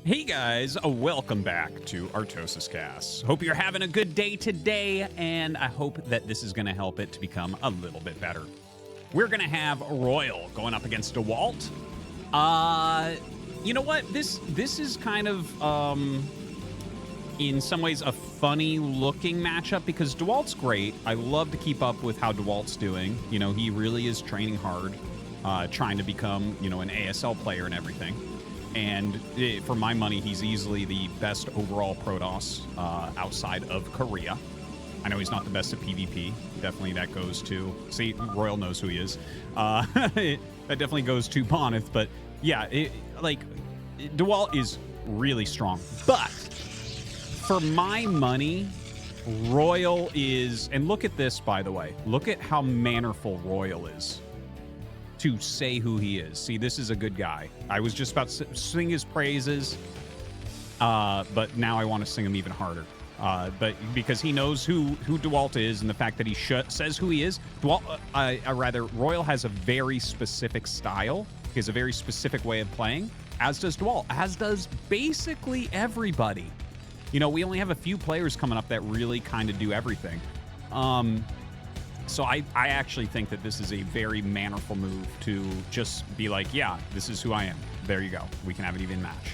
Hey guys, welcome back to ArtosisCasts. Hope you're having a good day today, and I hope that this is going to help it to become a little bit better. We're going to have Royal going up against Dewalt. You know what? This is kind of, in some ways, a funny-looking matchup because Dewalt's great. I love to keep up with how Dewalt's doing. You know, he really is training hard, trying to become, you know, an ASL player and everything. And for my money, he's easily the best overall Protoss outside of Korea. I know he's not the best at PvP. Definitely that goes to... See, Royal knows who he is. That definitely goes to Bonith. But yeah, Dewalt is really strong. But for my money, Royal is... And look at this, by the way. Look at how mannerful Royal is to say who he is. See, this is a good guy. I was just about to sing his praises, but now I want to sing him even harder. But because he knows who Dewalt is and the fact that he says who he is, Royal has a very specific style. He has a very specific way of playing, as does Dewalt, as does basically everybody. You know, we only have a few players coming up that really kind of do everything. So I actually think that this is a very mannerful move to just be like, yeah, this is who I am. There you go. We can have an even match.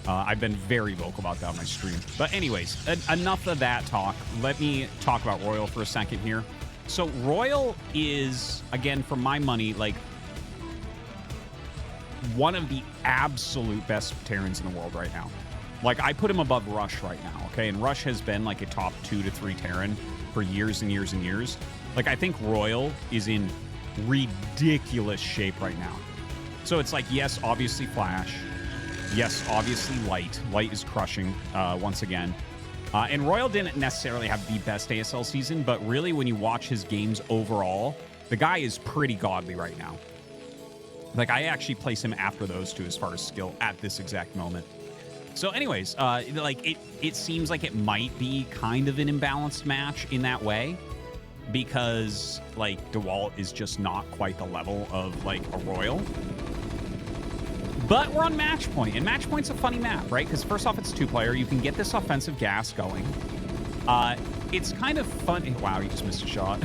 I've been very vocal about that on my stream. But anyways, enough of that talk. Let me talk about Royal for a second here. So Royal is, again, for my money, like one of the absolute best Terrans in the world right now. Like, I put him above Rush right now, okay? And Rush has been like a top 2 to 3 Terran for years and years and years. Like, I think Royal is in ridiculous shape right now. So it's like, yes, obviously Flash. Yes, obviously Light. Light is crushing once again. And Royal didn't necessarily have the best ASL season, but really when you watch his games overall, the guy is pretty godly right now. Like, I actually place him after those two as far as skill at this exact moment. So anyways, it seems like it might be kind of an imbalanced match in that way because, like, Dewalt is just not quite the level of, like, a Royal. But we're on Match Point, and Match Point's a funny map, right? Because first off, it's 2-player. You can get this offensive gas going. It's kind of fun. Wow, you just missed a shot.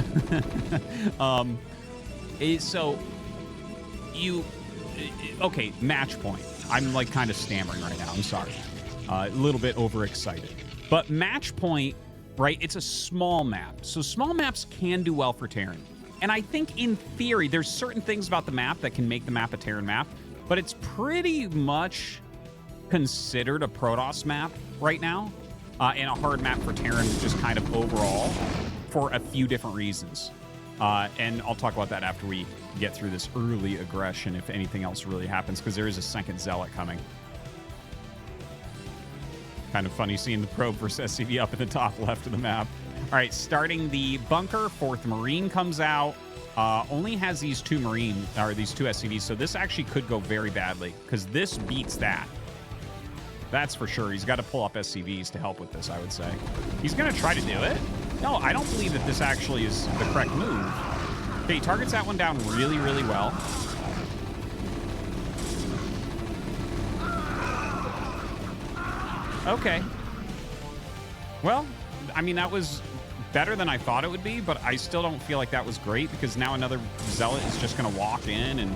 Okay, Match Point. I'm like kind of stammering right now. I'm sorry. A little bit overexcited. But Match Point, right, it's a small map. So small maps can do well for Terran. And I think in theory, there's certain things about the map that can make the map a Terran map. But it's pretty much considered a Protoss map right now. And a hard map for Terran just kind of overall for a few different reasons. And I'll talk about that after we get through this early aggression, if anything else really happens, because there is a second Zealot coming. Kind of funny seeing the probe versus SCV up at the top left of the map. All right, starting the bunker, 4th Marine comes out. Only has these 2 SCVs, so this actually could go very badly, because this beats that. That's for sure. He's got to pull up SCVs to help with this, I would say. He's going to try to do it. No, I don't believe that this actually is the correct move. Okay, he targets that one down really, really well. Okay. Well, I mean, that was better than I thought it would be, but I still don't feel like that was great because now another Zealot is just going to walk in and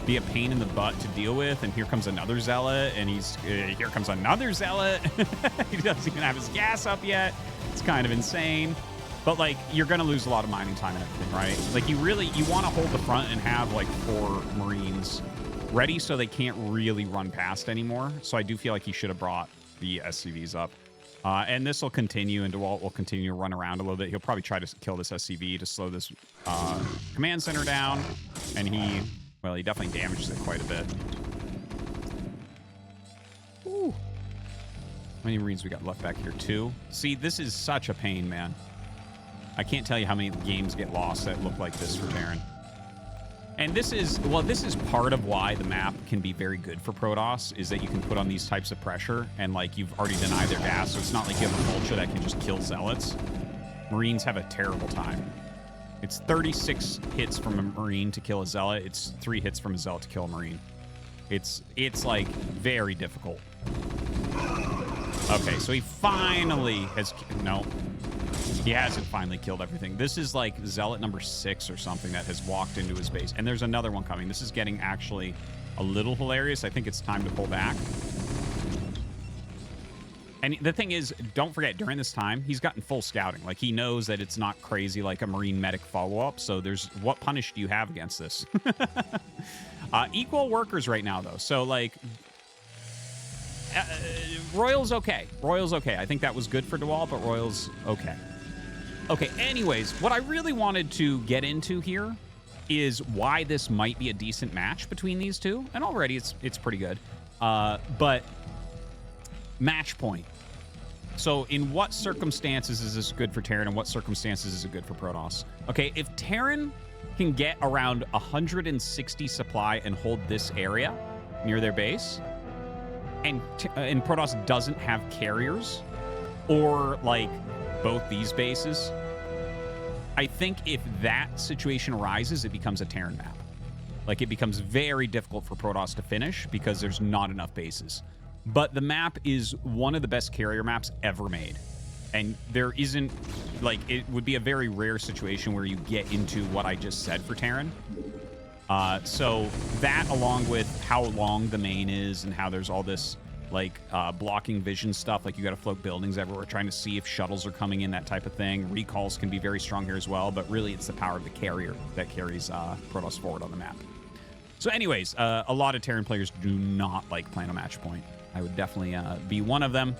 be a pain in the butt to deal with. And here comes another Zealot, and here comes another Zealot. He doesn't even have his gas up yet. It's kind of insane. But, like, you're going to lose a lot of mining time and everything, right? Like, you want to hold the front and have, like, 4 Marines ready so they can't really run past anymore. So I do feel like he should have brought the SCVs up. And this will continue, and Dewalt will continue to run around a little bit. He'll probably try to kill this SCV to slow this command center down. And he definitely damages it quite a bit. Ooh. How many Marines we got left back here? 2. See, this is such a pain, man. I can't tell you how many games get lost that look like this for Terran. And this is part of why the map can be very good for Protoss, is that you can put on these types of pressure, and, like, you've already denied their gas, so it's not like you have a Vulture that can just kill Zealots. Marines have a terrible time. It's 36 hits from a Marine to kill a Zealot. It's 3 hits from a Zealot to kill a Marine. It's like very difficult. Okay, so he finally has... No. He hasn't finally killed everything. This is like Zealot number 6 or something that has walked into his base. And there's another one coming. This is getting actually a little hilarious. I think it's time to pull back. And the thing is, don't forget, during this time, he's gotten full scouting. Like, he knows that it's not crazy like a Marine medic follow-up. So there's... What punish do you have against this? Equal workers right now, though. So, like... Royal's okay. Royal's okay. I think that was good for Dewalt, but Royal's okay. Okay, anyways, what I really wanted to get into here is why this might be a decent match between these two. And already it's pretty good. But match point. So in what circumstances is this good for Terran and what circumstances is it good for Protoss? Okay, if Terran can get around 160 supply and hold this area near their base, and Protoss doesn't have carriers or like both these bases, I think if that situation arises, it becomes a Terran map. Like, it becomes very difficult for Protoss to finish because there's not enough bases. But the map is one of the best carrier maps ever made. And there isn't, like, it would be a very rare situation where you get into what I just said for Terran. So that, along with how long the main is and how there's all this, like, blocking vision stuff, like you got to float buildings everywhere, trying to see if shuttles are coming in, that type of thing. Recalls can be very strong here as well, but really it's the power of the carrier that carries Protoss forward on the map. So anyways, a lot of Terran players do not like playing a match point. I would definitely be one of them.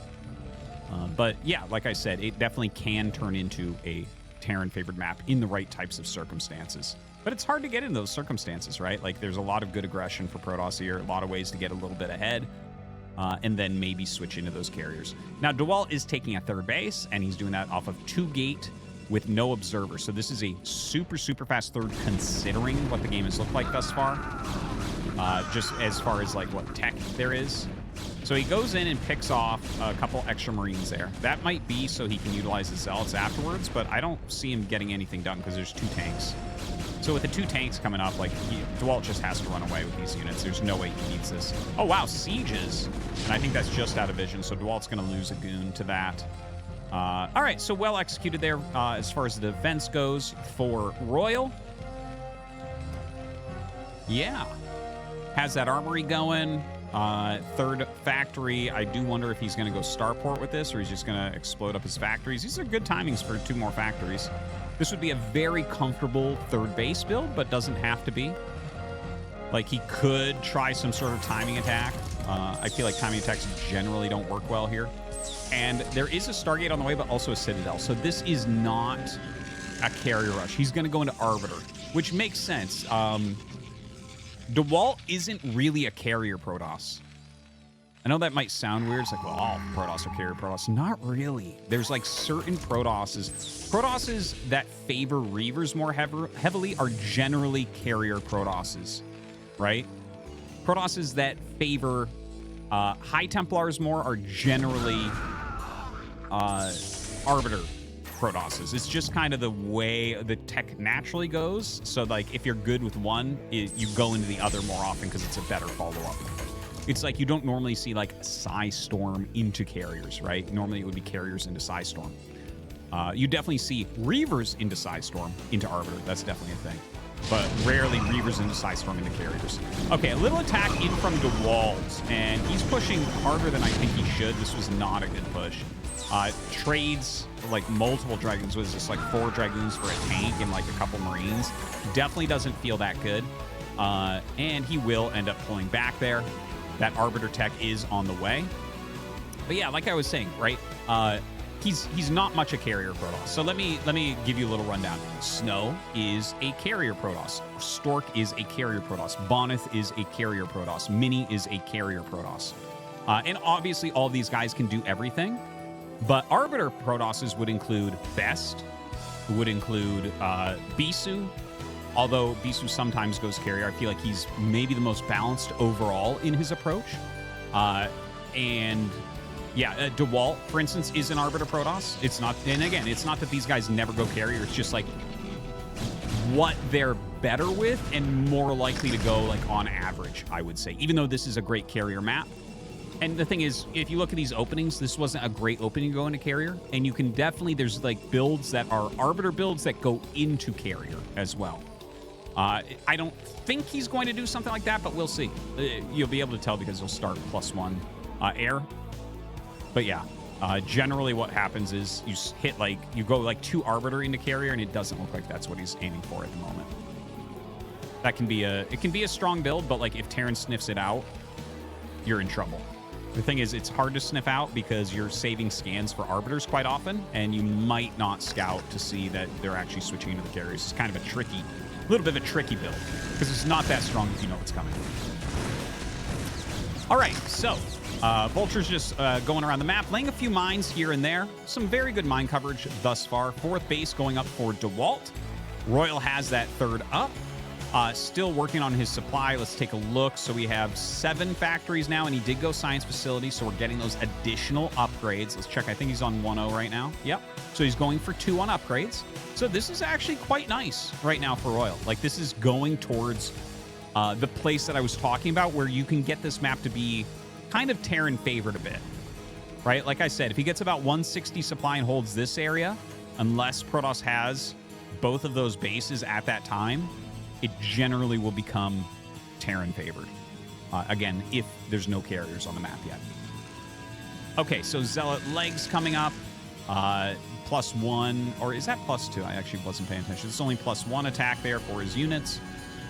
But yeah, like I said, it definitely can turn into a Terran favored map in the right types of circumstances. But it's hard to get in those circumstances, right? Like, there's a lot of good aggression for Protoss here, a lot of ways to get a little bit ahead, and then maybe switch into those carriers. Now, Dewalt is taking a third base, and he's doing that off of 2 gate with no observer. So this is a super, super fast third, considering what the game has looked like thus far. Just as far as, like, what tech there is. So he goes in and picks off a couple extra Marines there. That might be so he can utilize the Zealots afterwards, but I don't see him getting anything done because there's 2 tanks. So with the 2 tanks coming up, like, Dewalt just has to run away with these units. There's no way he beats this. Oh, wow, sieges. And I think that's just out of vision, so Dewalt's going to lose a goon to that. All right, so well executed there as far as the defense goes for Royal. Yeah. Has that armory going. Third factory. I do wonder if he's going to go starport with this or he's just going to explode up his factories. These are good timings for 2 more factories. This would be a very comfortable third base build, but doesn't have to be. Like, he could try some sort of timing attack. I feel like timing attacks generally don't work well here. And there is a Stargate on the way, but also a Citadel. So this is not a carrier rush. He's going to go into Arbiter, which makes sense. Dewalt isn't really a carrier Protoss. I know that might sound weird. It's like, well, all Protoss are carrier Protoss. Not really. There's like certain Protosses that favor Reavers more heavily are generally carrier Protosses, right? Protosses that favor High Templars more are generally Arbiter Protosses. It's just kind of the way the tech naturally goes. So, like, if you're good with one, you go into the other more often because it's a better follow-up. It's like you don't normally see, like, Psy Storm into carriers, right? Normally it would be carriers into Psy Storm. You definitely see Reavers into Psy Storm into Arbiter. That's definitely a thing. But rarely Reavers into Psy Storm into carriers. Okay, a little attack in from Dewalt, and he's pushing harder than I think he should. This was not a good push. Trades like multiple Dragoons with just like 4 Dragoons for a tank and like a couple Marines. Definitely doesn't feel that good. And he will end up pulling back there. That Arbiter tech is on the way. But yeah, like I was saying, right? He's not much a carrier Protoss. So let me give you a little rundown. Snow is a carrier Protoss. Stork is a carrier Protoss. Bonneth is a carrier Protoss. Mini is a carrier Protoss. And obviously all these guys can do everything. But Arbiter Protosses would include Best, would include Bisu. Although Bisu sometimes goes carrier, I feel like he's maybe the most balanced overall in his approach. And yeah, Dewalt, for instance, is an Arbiter Protoss. It's not, and again, it's not that these guys never go carrier. It's just like what they're better with and more likely to go like on average, I would say. Even though this is a great carrier map, And the thing is, if you look at these openings, this wasn't a great opening to go into carrier. And you can definitely, there's like builds that are Arbiter builds that go into carrier as well. I don't think he's going to do something like that, but we'll see. You'll be able to tell because he'll start +1 air. But yeah, generally what happens is you hit like, you go like 2 Arbiter into carrier, and it doesn't look like that's what he's aiming for at the moment. That can be it can be a strong build, but like if Terran sniffs it out, you're in trouble. The thing is, it's hard to sniff out because you're saving scans for Arbiters quite often, and you might not scout to see that they're actually switching into the carriers. It's kind of a little bit of a tricky build because it's not that strong if you know it's coming. All right, so Vulture's just going around the map, laying a few mines here and there. Some very good mine coverage thus far. 4th base going up for Dewalt. Royal has that 3rd up. Still working on his supply. Let's take a look. So we have 7 factories now, and he did go science facility, so we're getting those additional upgrades. Let's check. I think he's on 1-0 right now. Yep. So he's going for 2 on upgrades. So this is actually quite nice right now for Royal. Like, this is going towards the place that I was talking about where you can get this map to be kind of Terran favored a bit, right? Like I said, if he gets about 160 supply and holds this area, unless Protoss has both of those bases at that time, it generally will become Terran favored. Again, if there's no carriers on the map yet. Okay, so Zealot legs coming up. +1, or is that +2? I actually wasn't paying attention. It's only +1 attack there for his units.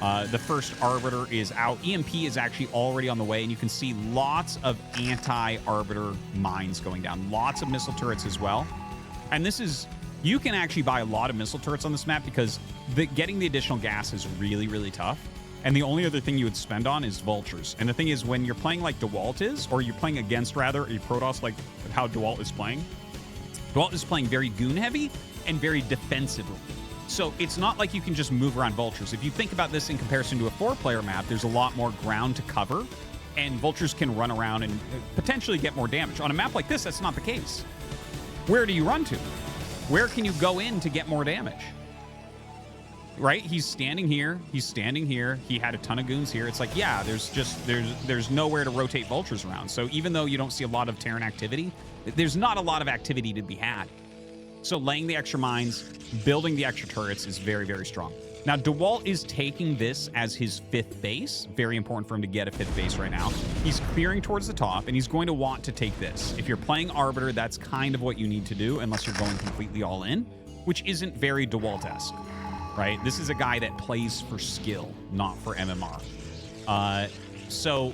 The first Arbiter is out. EMP is actually already on the way, and you can see lots of anti-Arbiter mines going down. Lots of missile turrets as well. And this is... You can actually buy a lot of missile turrets on this map because getting the additional gas is really, really tough. And the only other thing you would spend on is Vultures. And the thing is, when you're playing like Dewalt is, or you're playing against, rather, a Protoss like how Dewalt is playing, Dewalt is playing very goon-heavy and very defensively. So it's not like you can just move around Vultures. If you think about this in comparison to a 4-player map, there's a lot more ground to cover, and Vultures can run around and potentially get more damage. On a map like this, that's not the case. Where do you run to? Where can you go in to get more damage? Right? He's standing here. He's standing here. He had a ton of goons here. It's like, yeah, there's nowhere to rotate Vultures around. So even though you don't see a lot of Terran activity, there's not a lot of activity to be had. So laying the extra mines, building the extra turrets is very, very strong. Now, Dewalt is taking this as his 5th base. Very important for him to get a 5th base right now. He's clearing towards the top, and he's going to want to take this. If you're playing Arbiter, that's kind of what you need to do, unless you're going completely all in, which isn't very Dewalt-esque, right? This is a guy that plays for skill, not for MMR. So,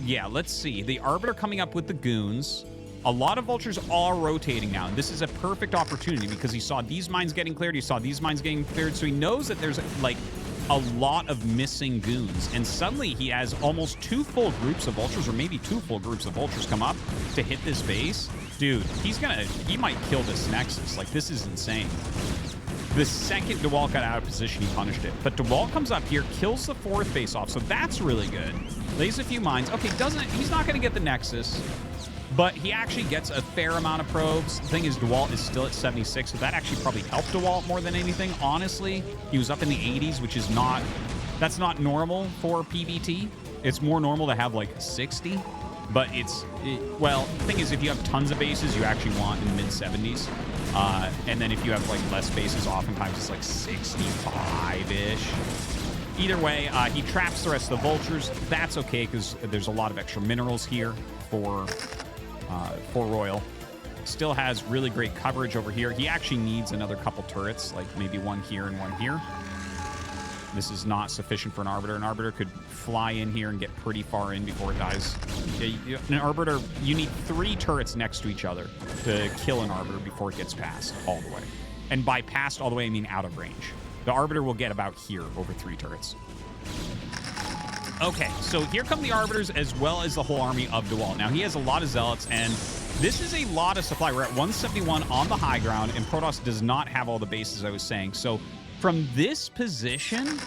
yeah, let's see. The Arbiter coming up with the goons. A lot of Vultures are rotating now, and this is a perfect opportunity because he saw these mines getting cleared, he saw these mines getting cleared, so he knows that there's, like, a lot of missing goons, and suddenly he has almost 2 full groups of Vultures, or maybe 2 full groups of Vultures come up to hit this base. Dude, he might kill this Nexus. Like, this is insane. The second Dewalt got out of position, he punished it. But Dewalt comes up here, kills the 4th base off, so that's really good. Lays a few mines. Okay, he's not going to get the Nexus, but he actually gets a fair amount of probes. The thing is, Dewalt is still at 76, so that actually probably helped Dewalt more than anything, honestly. He was up in the 80s, which is that's not normal for PvT. It's more normal to have, like, 60. But well, the thing is, if you have tons of bases, you actually want in the mid-70s. And then if you have, like, less bases, oftentimes it's, like, 65-ish. Either way, he traps the rest of the Vultures. That's okay, because there's a lot of extra minerals here for Royal. Still has really great coverage over here. He actually needs another couple turrets, like maybe one here and one here. This is not sufficient for an Arbiter. An Arbiter could fly in here and get pretty far in before it dies. An Arbiter, you need 3 turrets next to each other to kill an Arbiter before it gets past all the way. And by past all the way, I mean out of range. The Arbiter will get about here over 3 turrets. Okay, so here come the Arbiters as well as the whole army of Dewalt. Now, he has a lot of Zealots, and this is a lot of supply. We're at 171 on the high ground, and Protoss does not have all the bases I was saying. So from this position,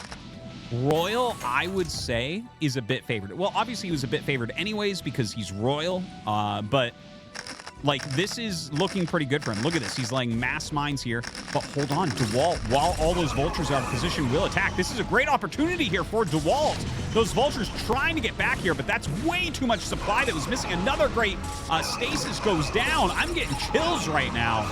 Royal, I would say, is a bit favored. Well, obviously, he was a bit favored anyways because he's Royal, but Like, this is looking pretty good for him. Look at this. He's laying mass mines here. But hold on. Dewalt, while all those Vultures are out of position, will attack. This is a great opportunity here for Dewalt. Those Vultures trying to get back here, but that's way too much supply that was missing. Another great stasis goes down. I'm getting chills right now.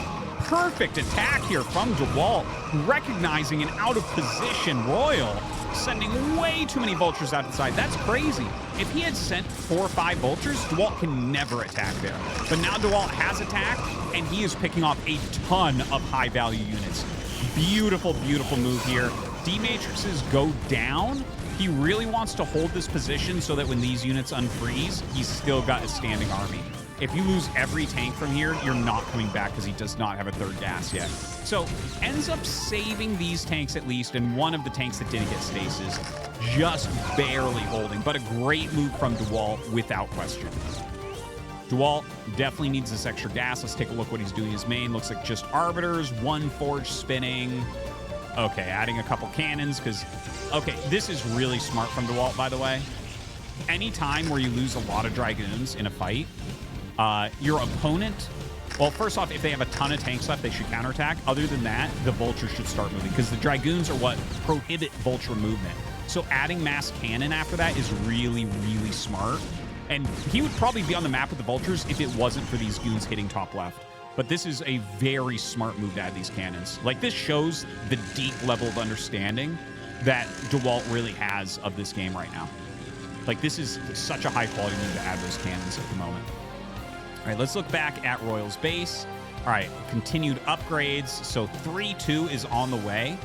Perfect attack here from Dewalt, recognizing an out-of-position Royal, sending way too many Vultures out to the side. That's crazy. If he had sent 4 or 5 Vultures, Dewalt can never attack there. But now Dewalt has attacked, and he is picking off a ton of high-value units. Beautiful, beautiful move here. D-Matrices go down. He really wants to hold this position so that when these units unfreeze, he's still got a standing army. If you lose every tank from here, you're not coming back because he does not have a third gas yet. So ends up saving these tanks at least, and one of the tanks that didn't get stasis, just barely holding. But a great move from Dewalt without question. Dewalt definitely needs this extra gas. Let's take a look what he's doing in his main. Looks like just Arbiters, 1 Forge spinning. Okay, adding a couple cannons because... Okay, this is really smart from Dewalt, by the way. Any time where you lose a lot of Dragoons in a fight, your opponent, well, first off, if they have a ton of tanks left, they should counterattack. Other than that, the Vulture should start moving because the Dragoons are what prohibit Vulture movement. So adding mass cannon after that is really, really smart. And he would probably be on the map with the Vultures if it wasn't for these goons hitting top left. But this is a very smart move to add these cannons. Like, this shows the deep level of understanding that Dewalt really has of this game right now. Like, this is such a high quality move to add those cannons at the moment. All right, let's look back at Royal's base. All right, continued upgrades. So 3-2 is on the way.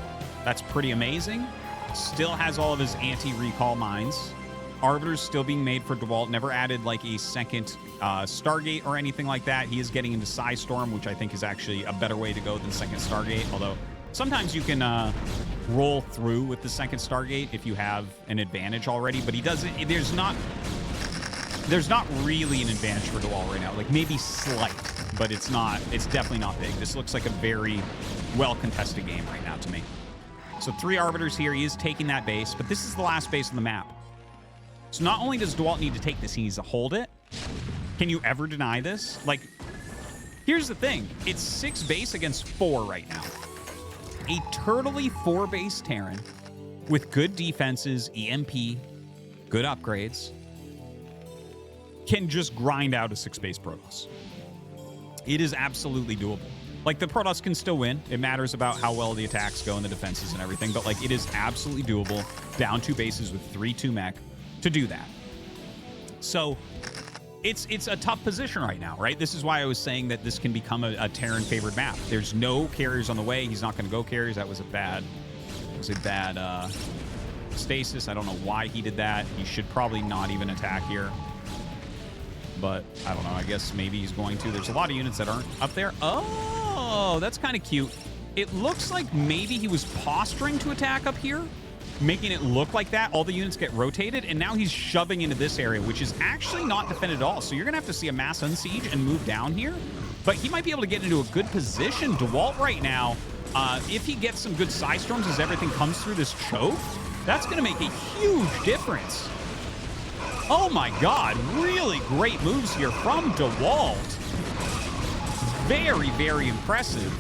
That's pretty amazing. Still has all of his anti-recall mines. Arbiter's still being made for Dewalt. Never added like a second Stargate or anything like that. He is getting into Storm, which I think is actually a better way to go than second Stargate. Although sometimes you can roll through with the second Stargate if you have an advantage already. But he doesn't. There's not really an advantage for Dewalt right now. Like, maybe slight, but it's not. It's definitely not big. This looks like a very well-contested game right now to me. So 3 Arbiters here. He is taking that base, but this is the last base on the map. So not only does Dewalt need to take this, he needs to hold it. Can you ever deny this? Like, here's the thing. It's 6 base against 4 right now. A turtly 4 base Terran with good defenses, EMP, good upgrades, can just grind out a 6 base Protoss. It is absolutely doable. Like, the Protoss can still win. It matters about how well the attacks go and the defenses and everything, but like, it is absolutely doable down 2 bases with 3-2 mech to do that. So it's a tough position right now, right? This is why I was saying that this can become a Terran favored map. There's no carriers on the way. He's not going to go carriers. That was a bad stasis. I don't know why he did that. He should probably not even attack here. But I don't know. I guess maybe he's going to. There's a lot of units that aren't up there. Oh, that's kind of cute. It looks like maybe he was posturing to attack up here, making it look like that. All the units get rotated, and now he's shoving into this area, which is actually not defended at all. So you're going to have to see a mass unsiege and move down here. But he might be able to get into a good position. Dewalt right now, if he gets some good storms as everything comes through this choke, that's going to make a huge difference. Oh my God, really great moves here from Dewalt. Very, very impressive.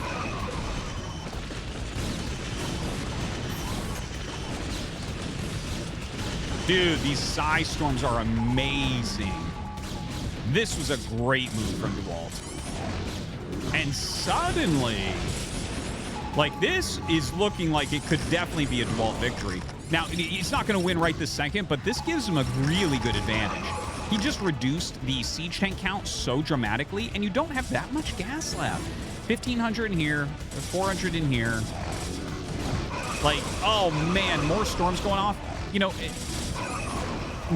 Dude, these storms are amazing. This was a great move from Dewalt. And suddenly, like, this is looking like it could definitely be a Dewalt victory. Now, he's not going to win right this second, but this gives him a really good advantage. He just reduced the siege tank count so dramatically, and you don't have that much gas left. 1,500 in here, 400 in here. Like, oh man, more storms going off. You know,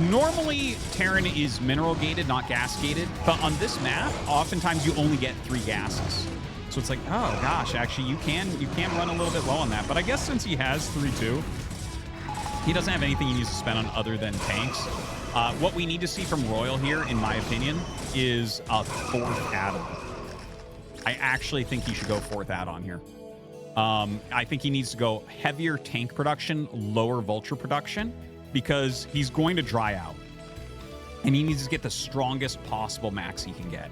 normally Terran is mineral gated, not gas gated, but on this map, oftentimes you only get 3 gases. So it's like, oh gosh, actually you can run a little bit low on that. But I guess since he has 3-2, he doesn't have anything he needs to spend on other than tanks. What we need to see from Royal here, in my opinion, is a 4th add-on. I actually think he should go 4th add-on here. I think he needs to go heavier tank production, lower Vulture production, because he's going to dry out. And he needs to get the strongest possible max he can get.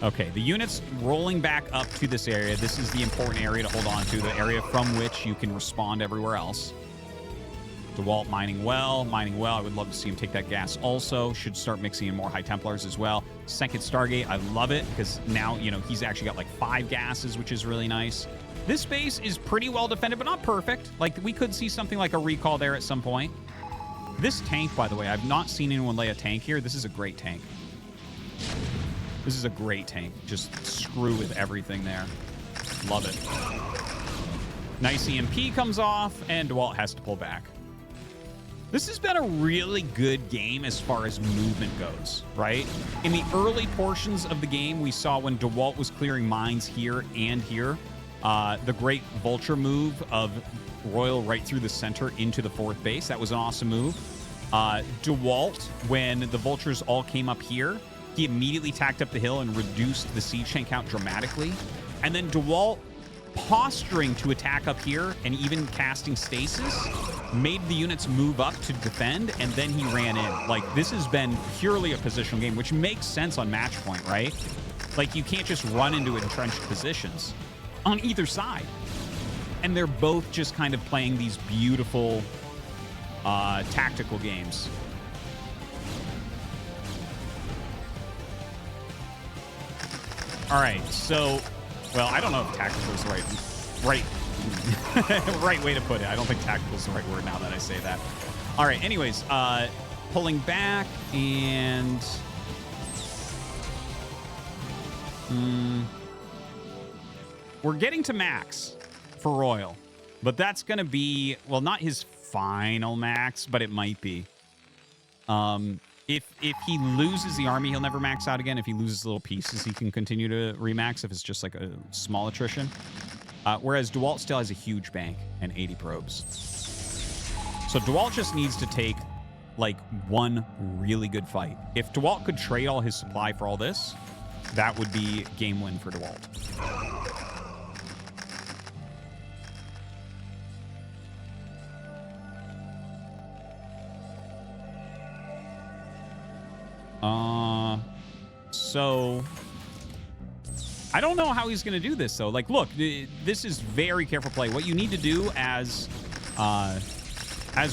Okay, the units rolling back up to this area. This is the important area to hold on to, the area from which you can respond everywhere else. Dewalt mining well, mining well. I would love to see him take that gas also. Should start mixing in more High Templars as well. Second Stargate, I love it because now, you know, he's actually got like 5 gases, which is really nice. This base is pretty well defended, but not perfect. Like, we could see something like a recall there at some point. This tank, by the way, I've not seen anyone lay a tank here. This is a great tank. This is a great tank. Just screw with everything there. Love it. Nice EMP comes off, and Dewalt has to pull back. This has been a really good game as far as movement goes, right? In the early portions of the game, we saw when Dewalt was clearing mines here and here, the great Vulture move of Royal right through the center into the 4th base. That was an awesome move. Dewalt, when the Vultures all came up here, he immediately tacked up the hill and reduced the siege tank count dramatically. And then Dewalt posturing to attack up here and even casting stasis made the units move up to defend, and then he ran in. Like, this has been purely a positional game, which makes sense on match point, right? Like, you can't just run into entrenched positions on either side. And they're both just kind of playing these beautiful tactical games. All right, so, well, I don't know if tactical is the right way to put it. I don't think tactical is the right word now that I say that. All right, anyways, pulling back and... we're getting to max for Royal, but that's going to be, well, not his final max, but it might be. If he loses the army, he'll never max out again. If he loses little pieces, he can continue to remax if it's just like a small attrition. Whereas Dewalt still has a huge bank and 80 probes. So Dewalt just needs to take like one really good fight. If Dewalt could trade all his supply for all this, that would be game win for Dewalt. So I don't know how he's going to do this, though. Like, look, this is very careful play. What you need to do as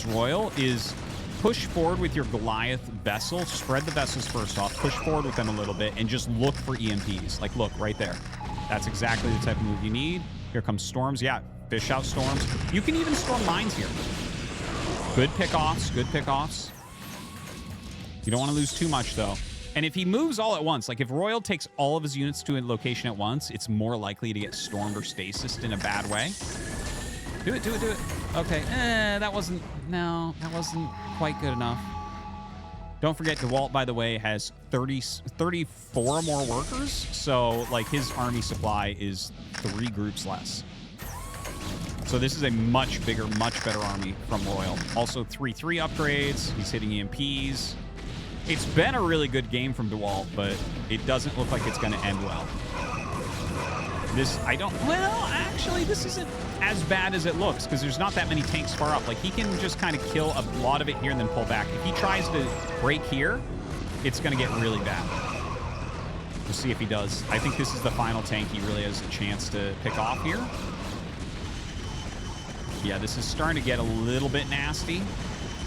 Royal is push forward with your Goliath vessel, spread the vessels first off, push forward with them a little bit, and just look for EMPs. Like, look, right there. That's exactly the type of move you need. Here comes storms. Yeah, fish out storms. You can even storm mines here. Good pickoffs, good pickoffs. You don't want to lose too much, though. And if he moves all at once, like if Royal takes all of his units to a location at once, it's more likely to get stormed or stasised in a bad way. Do it, do it, do it. Okay, that wasn't quite good enough. Don't forget, Dewalt, by the way, has 34 more workers. So, like, his army supply is 3 groups less. So this is a much bigger, much better army from Royal. Also, 3/3 upgrades. He's hitting EMPs. It's been a really good game from Dewalt, but it doesn't look like it's going to end well. Actually, this isn't as bad as it looks, because there's not that many tanks far up. Like, he can just kind of kill a lot of it here and then pull back. If he tries to break here, it's going to get really bad. We'll see if he does. I think this is the final tank he really has a chance to pick off here. Yeah, this is starting to get a little bit nasty.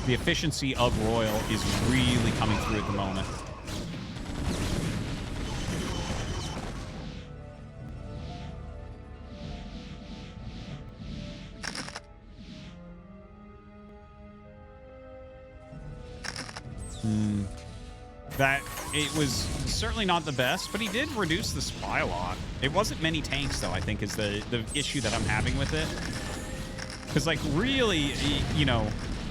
The efficiency of Royal is really coming through at the moment. That it was certainly not the best, but he did reduce the supply a lot. It wasn't many tanks, though, I think, is the issue that I'm having with it. Because, like, really, you know,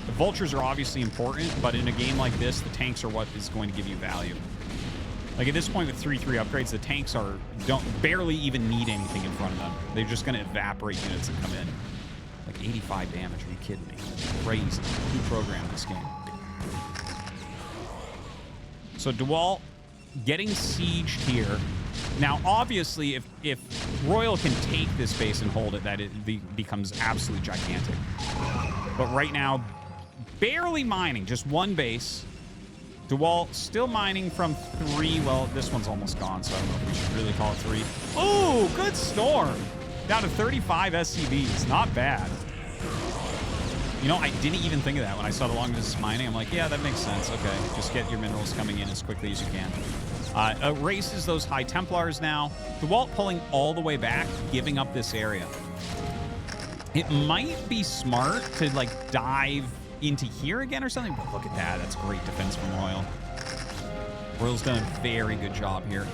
the Vultures are obviously important, but in a game like this, the tanks are what is going to give you value. Like, at this point with 3/3 upgrades, the tanks don't barely even need anything in front of them. They're just going to evaporate units that come in. Like 85 damage, are you kidding me? Crazy. Who programmed this game? So Dewalt getting sieged here. Now, obviously, if Royal can take this base and hold it, that it becomes absolutely gigantic. But right now, barely mining, just one base. Dewalt still mining from 3. Well, this one's almost gone, so I don't know if we should really call it 3. Oh, good storm. Down to 35 SCVs. Not bad. You know, I didn't even think of that when I saw the long distance mining. I'm like, yeah, that makes sense. Okay, just get your minerals coming in as quickly as you can. Erases those high Templars now. Dewalt pulling all the way back, giving up this area. It might be smart to, like, dive into here again or something, but look at that. That's great defense from Royal. Royal's done a very good job here.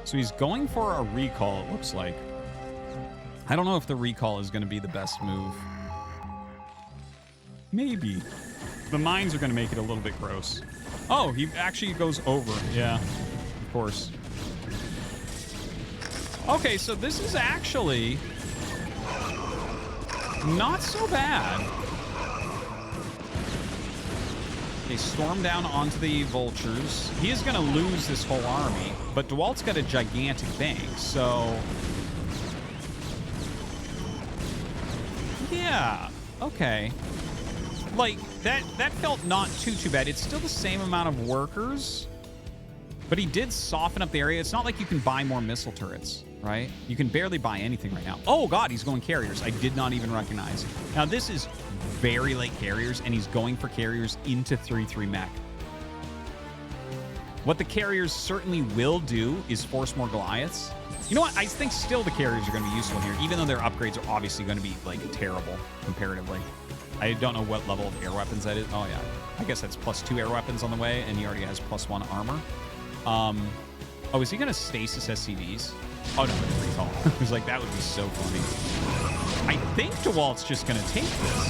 So he's going for a recall, it looks like. I don't know if the recall is going to be the best move. Maybe. The mines are going to make it a little bit gross. Oh, he actually goes over. Yeah, of course. Okay, so this is actually not so bad. They storm down onto the Vultures. He is going to lose this whole army, but Dewalt's got a gigantic bank, so... Yeah, okay. Like, that felt not too bad. It's still the same amount of workers, but he did soften up the area. It's not like you can buy more missile turrets, right? You can barely buy anything right now. Oh, God, he's going carriers. I did not even recognize. Now, this is very late carriers, and he's going for carriers into 3-3 mech. What the carriers certainly will do is force more Goliaths. You know what? I think still the carriers are going to be useful here, even though their upgrades are obviously going to be, like, terrible comparatively. I don't know what level of air weapons that is. Oh, yeah. I guess that's +2 air weapons on the way, and he already has +1 armor. Oh, is he going to stasis SCVs? Oh, no, it's recall. I was like, that would be so funny. I think Dewalt's just going to take this.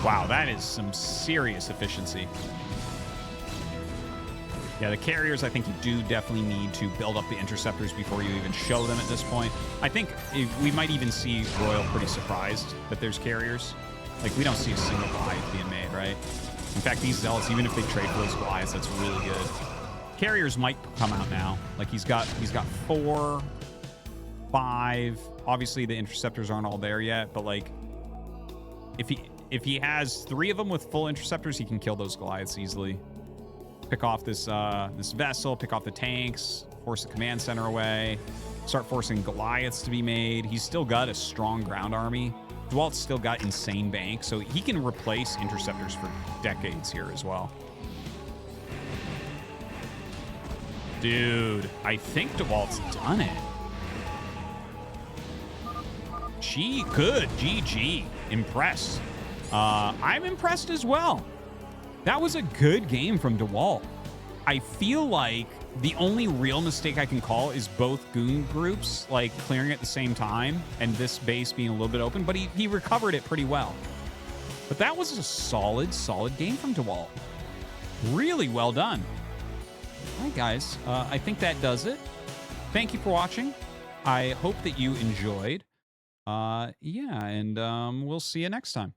Wow, that is some serious efficiency. Yeah, the carriers, I think you do definitely need to build up the interceptors before you even show them at this point. I think we might even see Royal pretty surprised that there's carriers. Like, we don't see a single Goliath being made, right? In fact, these Zealots, even if they trade for those Goliaths, that's really good. Carriers might come out now. Like, he's got 4, 5. Obviously, the interceptors aren't all there yet, but, like, if he has 3 of them with full interceptors, he can kill those Goliaths easily. Pick off this vessel, pick off the tanks, force the command center away, start forcing Goliaths to be made. He's still got a strong ground army. Dewalt's still got insane bank, so he can replace interceptors for decades here as well. Dude, I think Dewalt's done it. Good, GG. Impressed. I'm impressed as well. That was a good game from Dewalt. I feel like the only real mistake I can call is both goon groups, like, clearing at the same time and this base being a little bit open, but he recovered it pretty well. But that was a solid game from Dewalt. Really well done. All right, guys. I think that does it. Thank you for watching. I hope that you enjoyed. Yeah, and we'll see you next time.